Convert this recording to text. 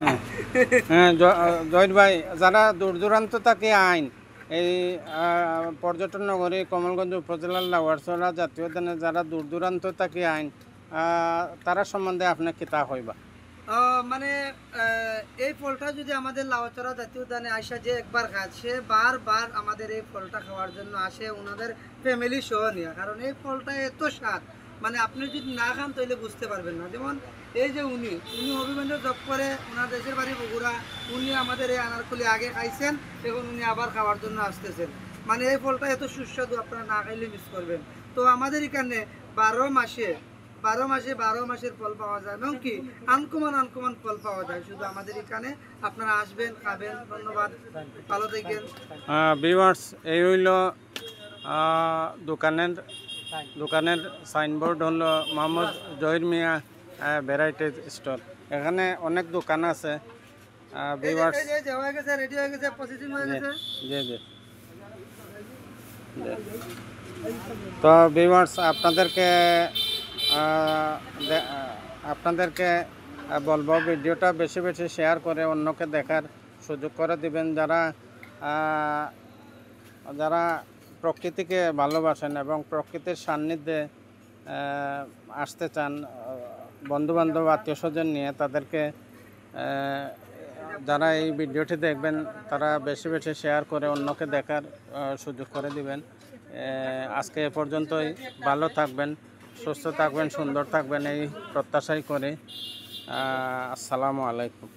হ্যাঁ, হ্যাঁ, জহির ভাই, যারা দূর দূরান্ত থেকে আইন এই পর্যটন নগরী কমলগঞ্জ উপজেলার লাউয়ারছড়া জাতীয় উদ্যানে যারা দূর দূরান্ত থেকে আইন তারা সম্বন্ধে আপনি কিতা হইবা? মানে এই ফলটা যদি আমাদের লাউচড়া জাতীয় উদ্যানে আসা যে একবার খায় সে বারবার আমাদের এই ফলটা খাওয়ার জন্য আসে ওনাদের ফ্যামিলি সহ নিয়ে, কারণ এই ফলটা এত স্বাদ, মানে আপনি যদি না খান তাহলে বুঝতে পারবেন না। যেমন এই যে উনি হবিগঞ্জে জব করে, ওনার দেশের বাড়ি বগুড়া, উনি আমাদের এই আনারকুলি আগে খাইছেন, এখন উনি আবার খাওয়ার জন্য আসতেছেন। মানে এই ফলটা এত সুস্বাদু, আপনারা না খাইলে মিস করবেন। তো আমাদের এখানে 12 মাসের ফল পাওয়া যায় এবং কি আনকমন ফল পাওয়া যায় শুধু আমাদের এখানে। আপনারা আসবেন, খাবেন। ধন্যবাদ, ভালো থাকেন। ভিউয়ার্স, এই হইল দোকানের দোকানের সাইনবোর্ড হলো মোহাম্মদ জহির মিয়া ভ্যারাইটি স্টোর। এখানে অনেক দোকান আছে। ভিউয়ার্স, হয়ে গেছে, রেডি হয়ে গেছে, প্রসেসিং হয়ে গেছে। জি জি। তো ভিউয়ার্স, আপনাদেরকে বলবো ভিডিওটা বেশি বেশি শেয়ার করে অন্যকে দেখার সুযোগ করে দিবেন। যারা প্রকৃতিকে ভালোবাসেন এবং প্রকৃতির সান্নিধ্যে আসতে চান, বন্ধুবান্ধব আত্মীয় স্বজন নিয়ে, তাদেরকে যারা এই ভিডিওটি দেখবেন তারা বেশি বেশি শেয়ার করে অন্যকে দেখার সুযোগ করে দিবেন। আজকে এ পর্যন্তই। ভালো থাকবেন, সুস্থ থাকবেন, সুন্দর থাকবেন, এই প্রত্যাশাই করে। আসসালামু আলাইকুম।